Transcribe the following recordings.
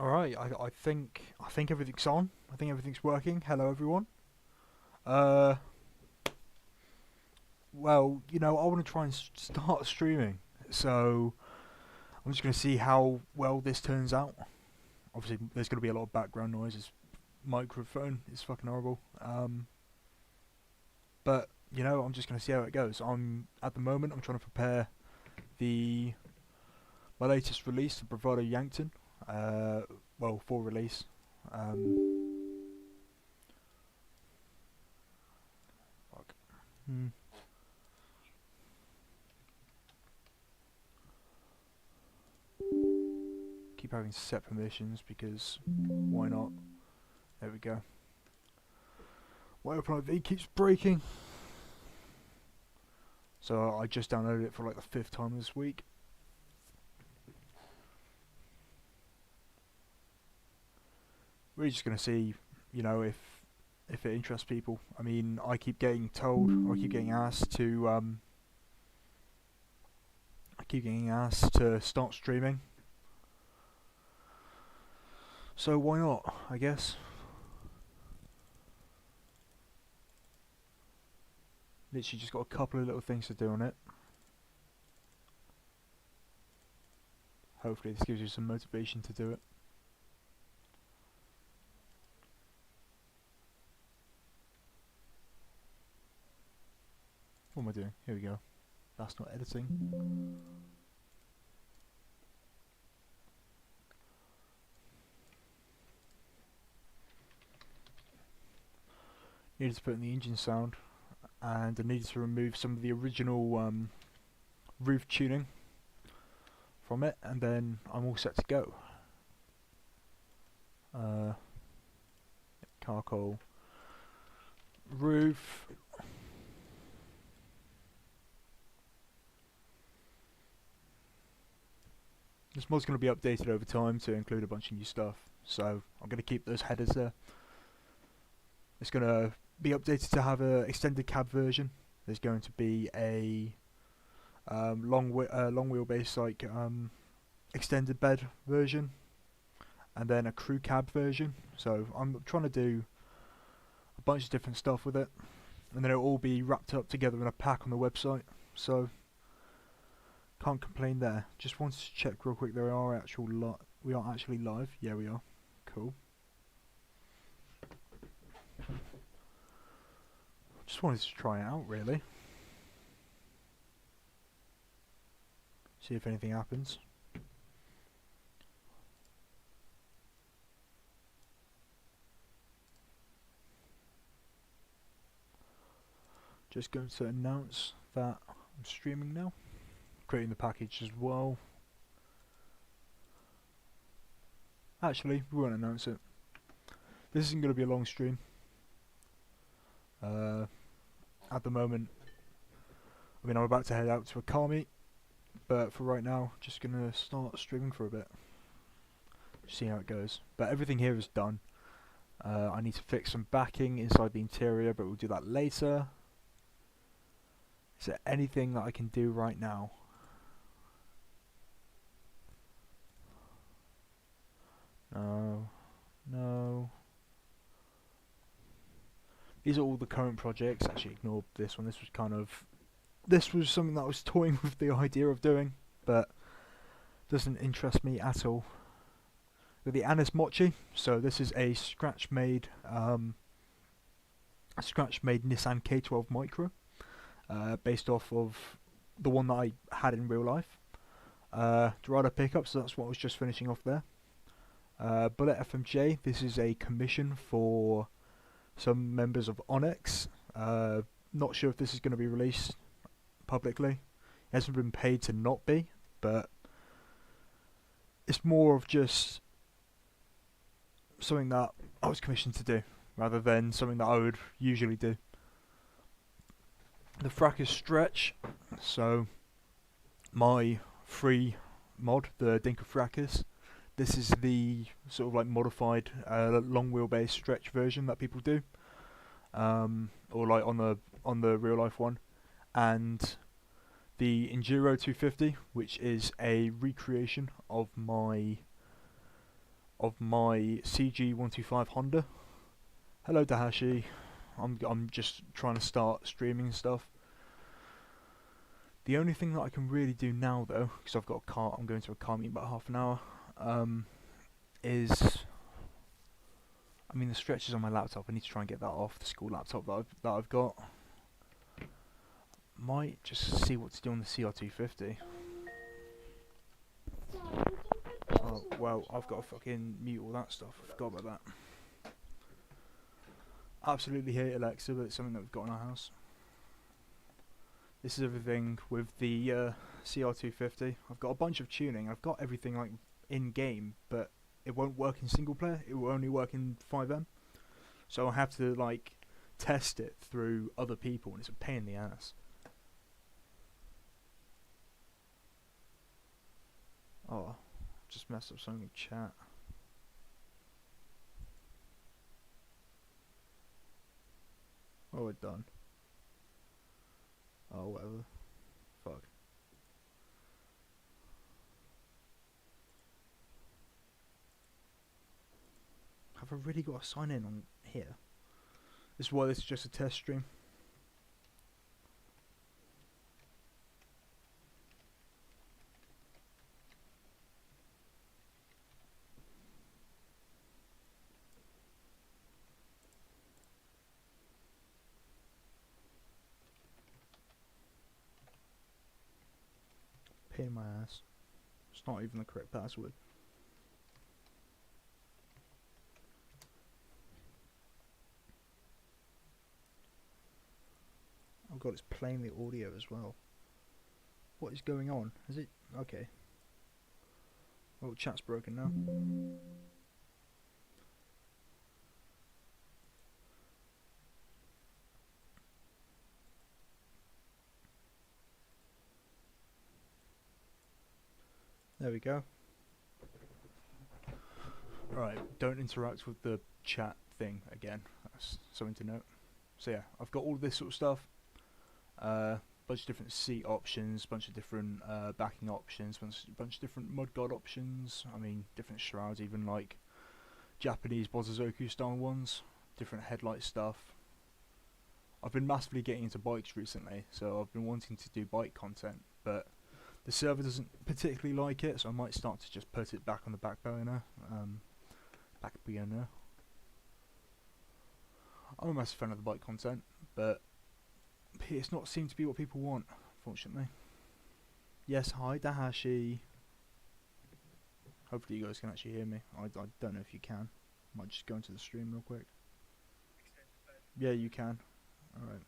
All right, I think everything's on. I think everything's working. Hello, everyone. Uh, well, I want to try and start streaming, so I'm just gonna see how well this turns out. Obviously, there's gonna be a lot of background noise. This microphone is fucking horrible. But I'm just gonna see how it goes. At the moment, I'm trying to prepare the my latest release, the Bravado Yankton. Uh, well, for release. Um, fuck. Hmm. Keep having set permissions because why not? There we go. My OpenIV keeps breaking, so I just downloaded it for like the fifth time this week. We're just gonna see, if it interests people. I mean, I keep getting told, or I keep getting asked to, start streaming. So why not? I guess. Literally just got a couple of little things to do on it. Hopefully this gives you some motivation to do it. What am I doing? Here we go. That's not editing. Needed to put in the engine sound, and I needed to remove some of the original roof tuning from it, and then I'm all set to go. Charcoal roof. This mod's going to be updated over time to include a bunch of new stuff, so I'm going to keep those headers there. It's going to be updated to have a extended cab version. There's going to be a long wheelbase extended bed version, and then a crew cab version. So I'm trying to do a bunch of different stuff with it, and then it'll all be wrapped up together in a pack on the website. So can't complain there. Just wanted to check real quick. We are actually live. Yeah, we are. Cool. Just wanted to try it out, really. See if anything happens. Just going to announce that I'm streaming now. Creating the package as well. Actually, we won't announce it. This isn't going to be a long stream. At the moment, I'm about to head out to a car meet, but for right now, just going to start streaming for a bit. See how it goes. But everything here is done. I need to fix some backing inside the interior, but we'll do that later. Is there anything that I can do right now? No. These are all the current projects. Actually, ignore this one. This was something that I was toying with the idea of doing, but doesn't interest me at all. With the Anis Mochi, so this is a scratch-made Nissan K12 Micro, based off of the one that I had in real life. Dorado pickup, so that's what I was just finishing off there. Bullet FMJ, this is a commission for some members of Onyx. Not sure if this is going to be released publicly. It hasn't been paid to not be, but it's more of just something that I was commissioned to do, rather than something that I would usually do. The frack is stretch, so my free mod, the Dinka Fracas, this is the sort of like modified long wheelbase stretch version that people do, or like on the real life one, and the Enduro 250, which is a recreation of my of my CG125 Honda. Hello Dahashi. I'm just trying to start streaming and stuff. The only thing that I can really do now though, because I've got a car, I'm going to a car meet in about half an hour, is, I mean the stretches on my laptop, I need to try and get that off the school laptop that I've got. Might just see what to do on the CR250. Oh, well, I've got to fucking mute all that stuff, I forgot about that. Absolutely hate Alexa, but it's something that we've got in our house. This is everything with the CR250. I've got a bunch of tuning, I've got everything like in game, but it won't work in single player, it will only work in 5M. So I have to like test it through other people and it's a pain in the ass. Oh, just messed up something in chat. Oh, we're done. Oh, whatever. Fuck. Have I really got to sign in on here? This is why this is just a test stream. Pain in my ass. It's not even the correct password. Oh god, it's playing the audio as well. What is going on? Is it? Okay. Well, chat's broken now. There we go. Right, don't interact with the chat thing again. That's something to note. So yeah, I've got all this sort of stuff. Bunch of different seat options, bunch of different backing options, bunch of different mudguard options. I mean, different shrouds, even like Japanese Bosozoku style ones. Different headlight stuff. I've been massively getting into bikes recently, so I've been wanting to do bike content, but the server doesn't particularly like it, so I might start to just put it back on the back burner. I'm a massive fan of the bike content, but it's not seemed to be what people want, unfortunately. Yes, hi Dahashi. Hopefully you guys can actually hear me. I don't know if you can. Might just go into the stream real quick. Yeah, you can. Alright.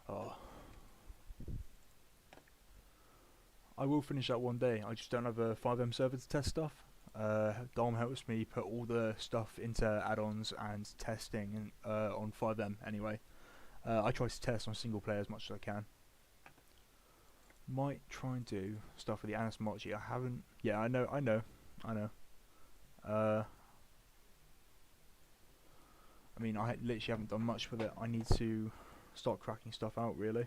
Oh. I will finish that one day. I just don't have a 5M server to test stuff. Dom helps me put all the stuff into add-ons and testing on 5M anyway. I try to test on single player as much as I can. Might try and do stuff with the Anis Mochi. I haven't. Yeah, I know. I mean, I literally haven't done much with it. I need to start cracking stuff out, really.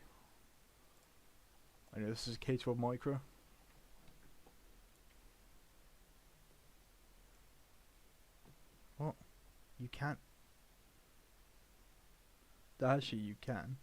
I know this is a K12 Micro. What? You can't? Actually, you can.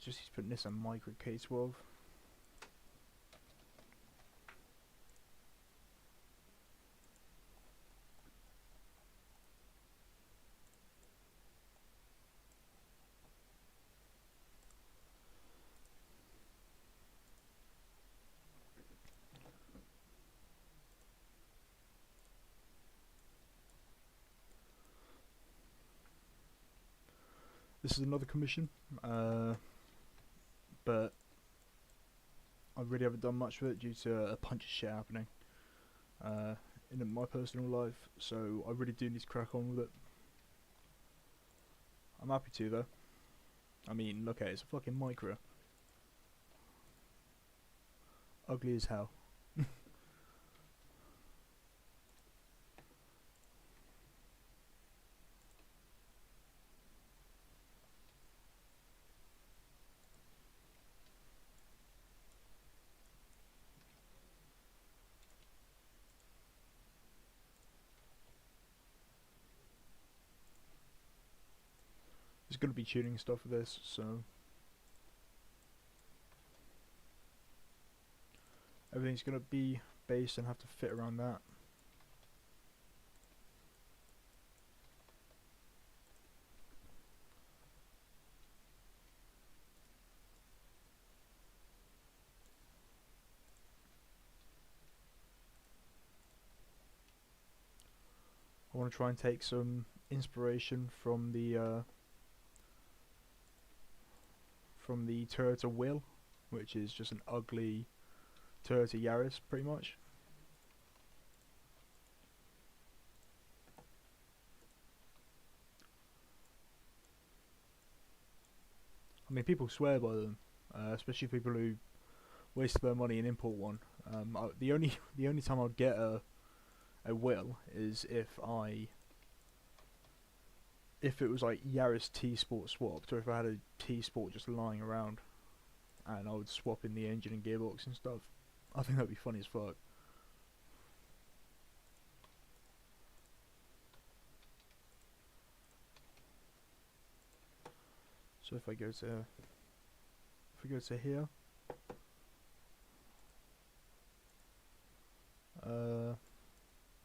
Just he's putting this on Micro K12. This is another commission, but I really haven't done much with it due to a bunch of shit happening in my personal life, so I really do need to crack on with it. I'm happy to though. I mean, look at it, it's a fucking micro. Ugly as hell. There's going to be tuning stuff for this, so everything's going to be based and have to fit around that. I want to try and take some inspiration from the Toyota Will, which is just an ugly Toyota Yaris, pretty much. I mean, people swear by them, especially people who waste their money and import one. The only time I'd get a Will is if it was like Yaris T Sport swapped, or if I had a T Sport just lying around, and I would swap in the engine and gearbox and stuff. I think that'd be funny as fuck. So if I go to here,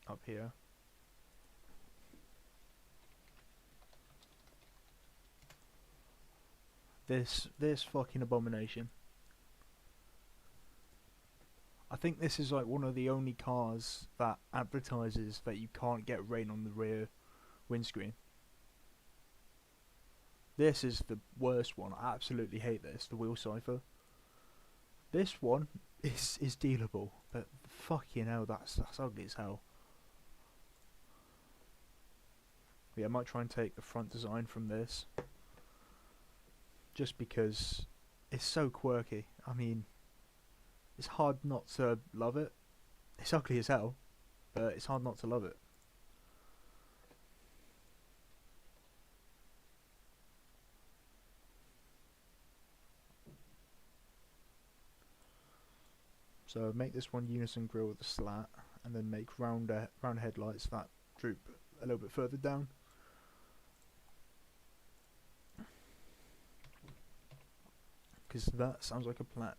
up here, this fucking abomination. I think this is like one of the only cars that advertises that you can't get rain on the rear windscreen. This is the worst one. I absolutely hate this, the Wheel Cipher. This one is dealable, but fucking hell, that's ugly as hell. Yeah, I might try and take the front design from this, just because it's so quirky. I mean, it's hard not to love it. It's ugly as hell, but it's hard not to love it. So make this one unison grille with a slat, and then make round headlights that droop a little bit further down. Because that sounds like a plan.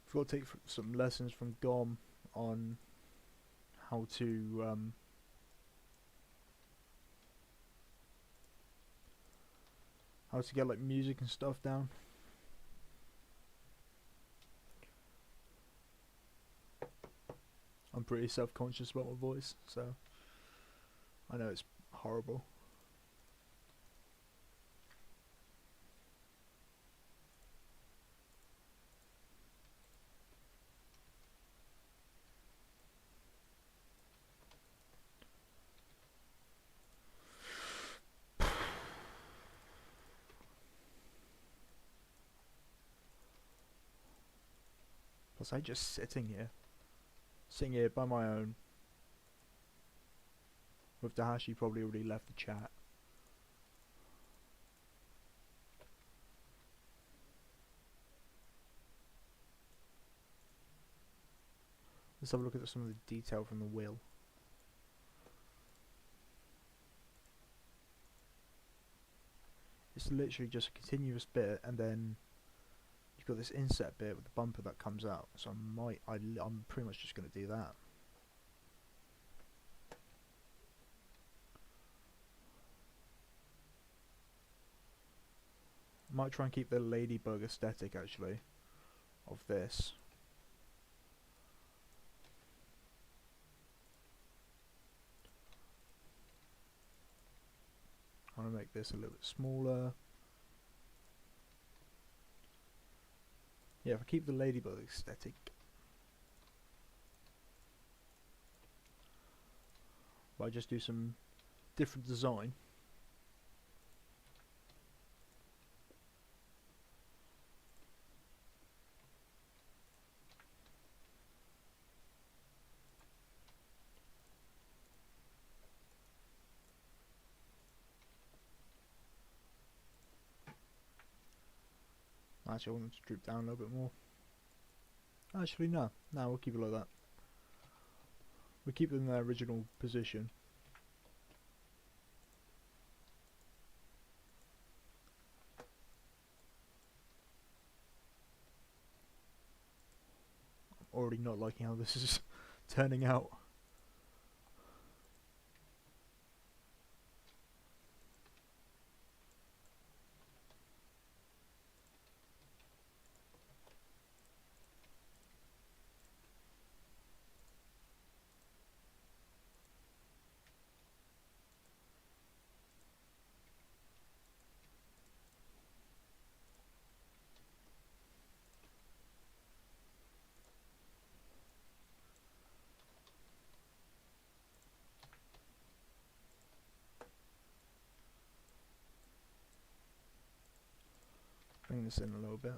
I've got to take some lessons from Gom on how to get like music and stuff down. I'm pretty self-conscious about my voice, so I know it's horrible. Was I just sitting here by my own, with Dahashi probably already left the chat. Let's have a look at some of the detail from the wheel. It's literally just a continuous bit, and then you've got this inset bit with the bumper that comes out. So I'm pretty much just going to do that. I might try and keep the ladybug aesthetic actually of this. I want to make this a little bit smaller. Yeah, if I keep the ladybug aesthetic. But I just do some different design. Actually, I want them to droop down a little bit more. Actually, no. No, we'll keep it like that. We'll keep them in their original position. I'm already not liking how this is turning out. Bring this in a little bit.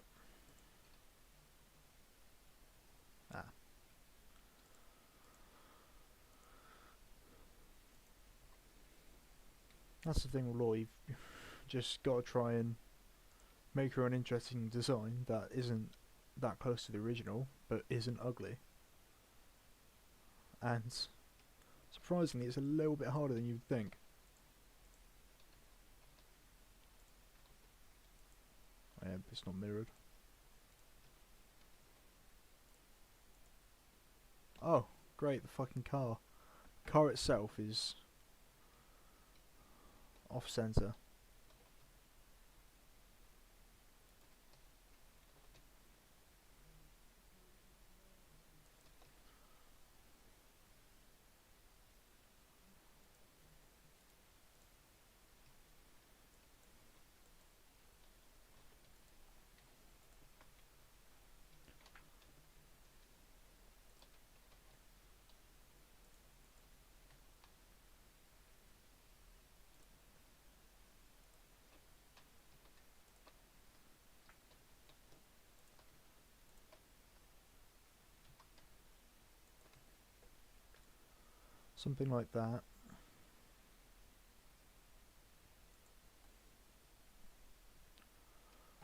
Ah. That's the thing with law, you've just got to try and make her an interesting design that isn't that close to the original, but isn't ugly. And surprisingly, it's a little bit harder than you'd think. Oh yeah, but it's not mirrored. Oh, great, the fucking car. Car itself is off-center. Something like that.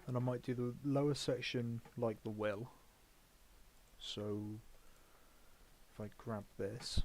And I might do the lower section like the will. So if I grab this,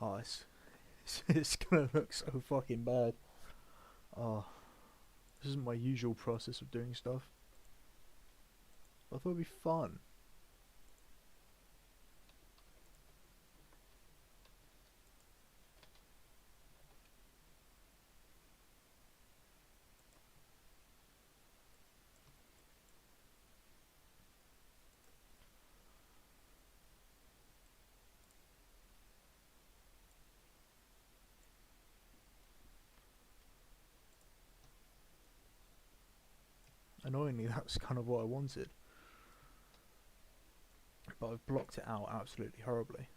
oh, it's gonna look so fucking bad. Oh, this isn't my usual process of doing stuff. I thought it'd be fun. Annoyingly, that's kind of what I wanted. But I've blocked it out absolutely horribly.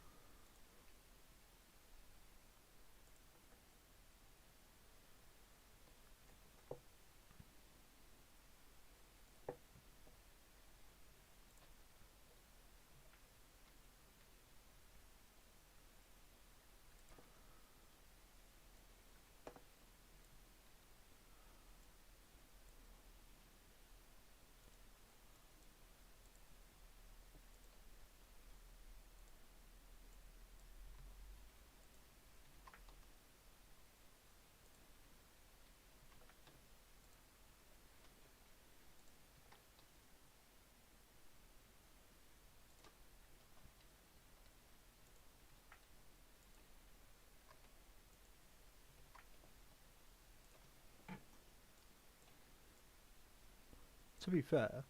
To be fair,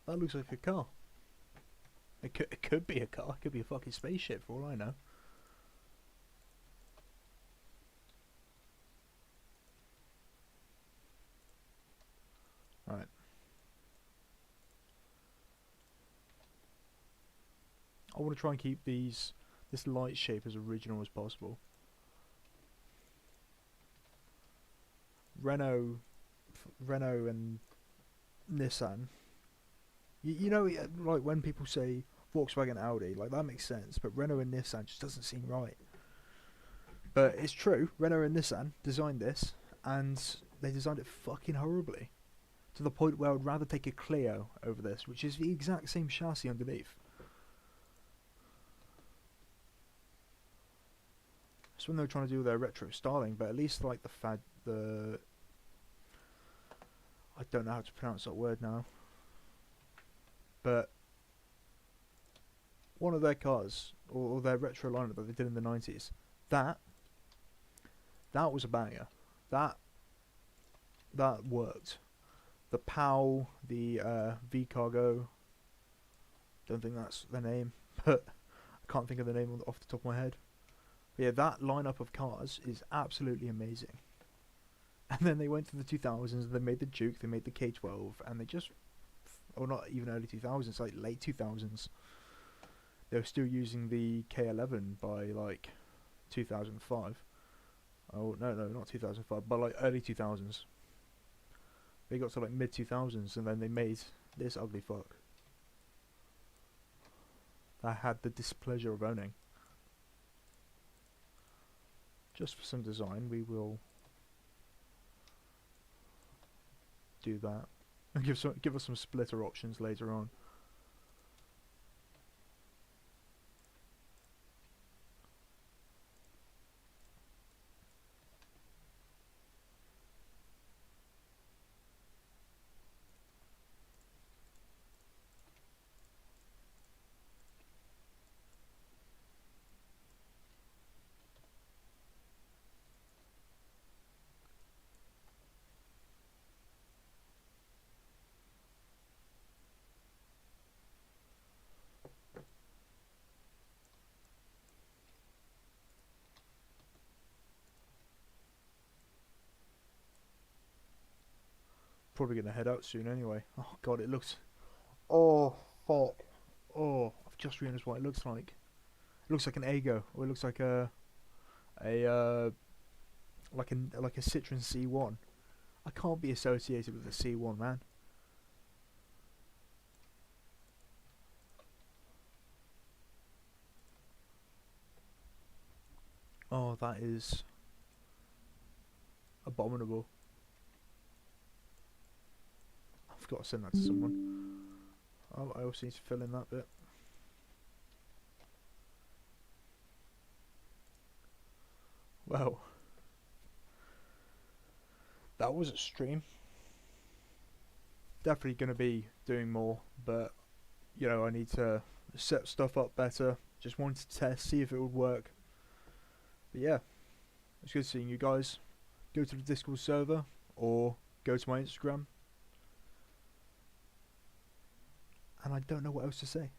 that looks like a car. It could be a car. It could be a fucking spaceship for all I know. Right. I want to try and keep this light shape as original as possible. Renault and Nissan. You know, like when people say Volkswagen, Audi, like that makes sense, but Renault and Nissan just doesn't seem right. But it's true. Renault and Nissan designed this, and they designed it fucking horribly, to the point where I would rather take a Clio over this, which is the exact same chassis underneath. It's when they were trying to do their retro styling, but at least like the I don't know how to pronounce that word now. But one of their cars, or their retro lineup that they did in the 90s, that was a banger. That worked. The POW, the V Cargo, don't think that's the name, but I can't think of the name off the top of my head. But yeah, that lineup of cars is absolutely amazing. And then they went to the 2000s, they made the Duke, they made the K12, and they just, or not even early 2000s, like late 2000s, they were still using the K11 by like 2005. Oh, no, not 2005, but like early 2000s. They got to like mid 2000s, and then they made this ugly fuck that I had the displeasure of owning. Just for some design, we will do that and give us some splitter options later on. Probably gonna head out soon anyway. Oh god, it looks. Oh fuck. Oh, I've just realised what it looks like. It looks like an Aygo, or it looks like a like a Citroen C1. I can't be associated with a C1, man. Oh, that is abominable. I've got to send that to someone. Oh, I also need to fill in that bit. Well, that was a stream. Definitely going to be doing more, but you know, I need to set stuff up better. Just wanted to test, see if it would work. But yeah, it's good seeing you guys. Go to the Discord server or go to my Instagram. And I don't know what else to say.